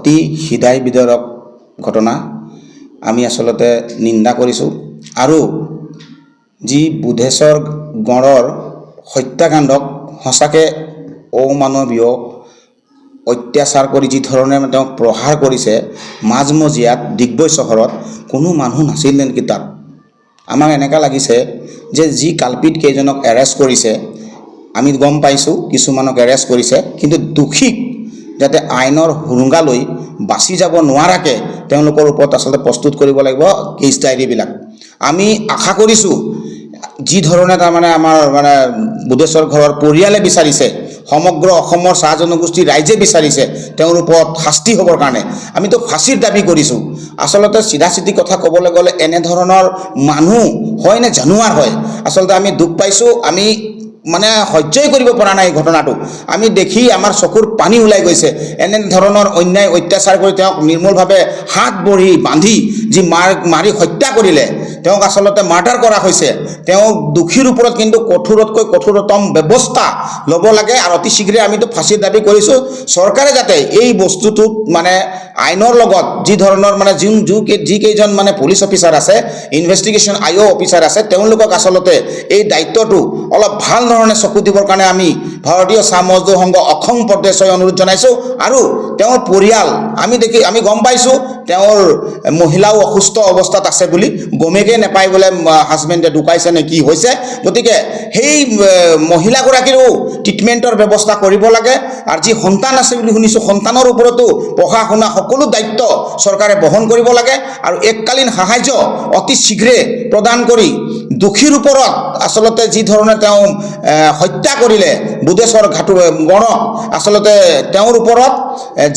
অতি হৃদয় বিদাৰক ঘটনা আমি আচলতে নিন্দা কৰিছোঁ। আৰু যি বুধেশ্বৰ গড়ৰ হত্যাকাণ্ডক সঁচাকৈ অমানৱীয় অত্যাচাৰ কৰি যি ধৰণে তেওঁক প্ৰহাৰ কৰিছে মাজমজিয়াত ডিগবৈ চহৰত, কোনো মানুহ নাছিল নেকি তাত? আমাক এনেকুৱা লাগিছে যে যি কালপিত কেইজনক এৰেষ্ট কৰিছে, আমি গম পাইছোঁ কিছুমানক এৰেষ্ট কৰিছে, কিন্তু দোষীক যাতে আইনৰ সুৰুঙা লৈ বাচি যাব নোৱাৰাকৈ তেওঁলোকৰ ওপৰত আচলতে প্ৰস্তুত কৰিব লাগিব কেছ ডায়েৰীবিলাক। আমি আশা কৰিছোঁ যি ধৰণে তাৰমানে আমাৰ বুধেশ্বৰ ঘৰৰ পৰিয়ালে বিচাৰিছে, সমগ্ৰ অসমৰ চাহ জনগোষ্ঠীৰ ৰাইজে বিচাৰিছে তেওঁৰ ওপৰত শাস্তি হ'বৰ কাৰণে, আমিতো ফাঁচীৰ দাবী কৰিছোঁ। আচলতে চিধা চিধি কথা ক'বলৈ গ'লে এনেধৰণৰ মানুহ হয় নে জানুৱাৰ হয়? আচলতে আমি দুখ পাইছোঁ, আমি সহ্যই কৰিব পৰা নাই এই ঘটনাটো। আমি দেখি আমাৰ চকুৰ পানী ওলাই গৈছে। এনেধৰণৰ অন্যায় অত্যাচাৰ কৰি তেওঁক নিৰ্মূলভাৱে হাত ভৰি বান্ধি যি মাৰি হত্যা কৰিলে, তেওঁক আচলতে মাৰ্ডাৰ কৰা হৈছে। তেওঁক দোষীৰ ওপৰত কিন্তু কঠোৰতকৈ কঠোৰতম ব্যৱস্থা ল'ব লাগে। আৰু অতি শীঘ্ৰে আমিতো ফাঁচীৰ দাবী কৰিছোঁ। চৰকাৰে যাতে এই বস্তুটোত আইনৰ লগত যি ধৰণৰ যিকেইজন পুলিচ অফিচাৰ আছে, ইনভেষ্টিগেশ্যন IO অফিচাৰ আছে, তেওঁলোকক আচলতে এই দায়িত্বটো অলপ ভাল ধৰণে চকু দিবৰ কাৰণে আমি ভাৰতীয় চাহ মজদুৰ সংঘ অসম প্ৰদেশই অনুৰোধ জনাইছোঁ। আৰু তেওঁৰ পৰিয়াল আমি গম পাইছোঁ তেওঁৰ মহিলাও অসুস্থ অৱস্থাত আছে বুলি, গমেকেই নাপায় বোলে হাজবেণ্ডে ঢুকাইছে নে কি হৈছে। গতিকে সেই মহিলাগৰাকীৰো ট্ৰিটমেণ্টৰ ব্যৱস্থা কৰিব লাগে। আৰু যি সন্তান আছে বুলি শুনিছোঁ, সন্তানৰ ওপৰতো পঢ়া শুনা সকলো দায়িত্ব চৰকাৰে বহন কৰিব লাগে। আৰু এককালীন সাহায্য অতি শীঘ্ৰে প্ৰদান কৰি দোষীৰ ওপৰত আচলতে যি ধৰণে তেওঁ হত্যা কৰিলে বুধেশ্বৰ গড়ক, আচলতে তেওঁৰ ওপৰত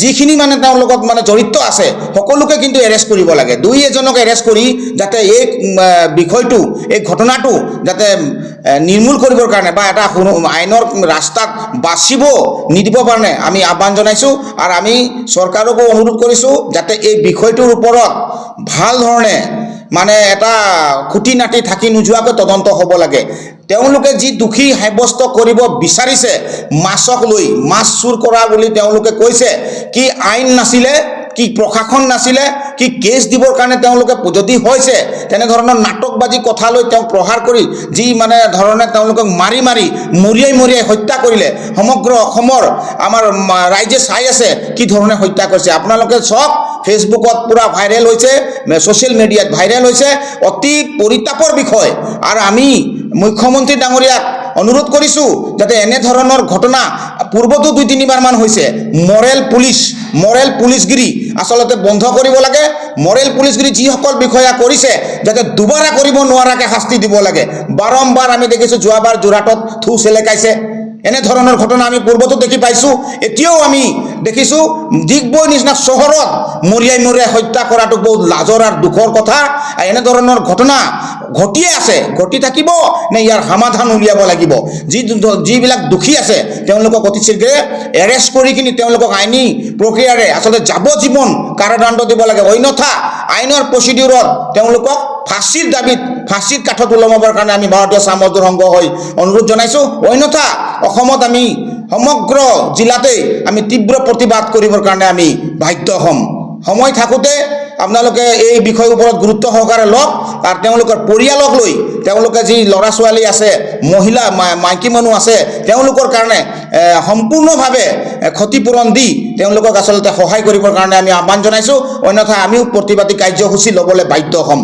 যিখিনি তেওঁৰ লগত জড়িত আছে সকলোকে কিন্তু এৰেষ্ট কৰিব লাগে। দুই এজনক এৰেষ্ট কৰি যাতে এই বিষয়টো, এই ঘটনাটো যাতে নিৰ্মূল কৰিবৰ কাৰণে বা এটা আইনৰ ৰাস্তাত বাচিব নিদিবৰ কাৰণে আমি আহ্বান জনাইছোঁ। আৰু আমি চৰকাৰকো অনুৰোধ কৰিছোঁ যাতে এই বিষয়টোৰ ওপৰত ভাল ধৰণে এটা খুটি নাটি থাকি নোযোৱাকৈ তদন্ত হ'ব লাগে। তেওঁলোকে যি দোষী সাব্যস্ত কৰিব বিচাৰিছে, মাছক লৈ, মাছ চুৰ কৰা বুলি তেওঁলোকে কৈছে, কি আইন নাছিলে, কি প্ৰশাসন নাছিলে, কি কেছ দিবৰ কাৰণে তেওঁলোকে যদি হৈছে, তেনেধৰণৰ নাটকবাজি কথা লৈ তেওঁক প্ৰহাৰ কৰি যি ধৰণে তেওঁলোকক মাৰি মৰিয়াই হত্যা কৰিলে, সমগ্ৰ অসমৰ আমাৰ ৰাইজে চাই আছে কি ধৰণে হত্যা কৰিছে। আপোনালোকে চাওক, ফেচবুকত পুৰা ভাইৰেল হৈছে, ছ'চিয়েল মিডিয়াত ভাইৰেল হৈছে, অতি পৰিতাপৰ বিষয়। আৰু আমি মুখ্যমন্ত্ৰী ডাঙৰীয়াক অনুৰোধ কৰিছোঁ যাতে এনেধৰণৰ ঘটনা পূৰ্বতো 2-3বাৰমান হৈছে, মৰেল পুলিচগিৰি আচলতে বন্ধ কৰিব লাগে। মৰেল পুলিচগিৰি যিসকল বিষয়া কৰিছে যাতে দুবাৰা কৰিব নোৱাৰাকৈ শাস্তি দিব লাগে। বাৰম্বাৰ আমি দেখিছোঁ, যোৱাবাৰ যোৰহাটত থু চেলেকাইছে, এনেধৰণৰ ঘটনা আমি পূৰ্বতো দেখি পাইছোঁ। এতিয়াও আমি দেখিছোঁ ডিগবৈ নিচিনা চহৰত মৰিয়াই হত্যা কৰাটো বহুত লাজৰ আৰু দুখৰ কথা। এনেধৰণৰ ঘটনা ঘটিয়ে আছে, ঘটি থাকিব নে ইয়াৰ সমাধান উলিয়াব লাগিব। যিবিলাক দোষী আছে তেওঁলোকক অতি শীঘ্ৰে এৰেষ্ট কৰি কিনি তেওঁলোকক আইনী প্ৰক্ৰিয়াৰে আচলতে যাৱজ্জীৱন কাৰাদণ্ড দিব লাগে। অন্যথা আইনৰ প্ৰচিডিউৰত তেওঁলোকক ফাঁচীৰ দাবীত, ফাঁচীৰ কাঠত ওলমাবৰ কাৰণে আমি ভাৰতীয় চাহ মজদুৰ সংঘ হৈ অনুৰোধ জনাইছোঁ। অন্যথা অসমত আমি সমগ্ৰ জিলাতে আমি তীব্ৰ প্ৰতিবাদ কৰিবৰ কাৰণে আমি বাধ্য হ'ম। সময় থাকোঁতে আপোনালোকে এই বিষয়ৰ ওপৰত গুৰুত্ব সহকাৰে লওক। আৰু তেওঁলোকৰ পৰিয়ালক লৈ, তেওঁলোকে যি ল'ৰা ছোৱালী আছে, মহিলা মাইকী মানুহ আছে, তেওঁলোকৰ কাৰণে সম্পূৰ্ণভাৱে ক্ষতিপূৰণ দি তেওঁলোকক আচলতে সহায় কৰিবৰ কাৰণে আমি আহ্বান জনাইছোঁ। অন্যথা আমিও প্ৰতিবাদী কাৰ্যসূচী ল'বলৈ বাধ্য হ'ম।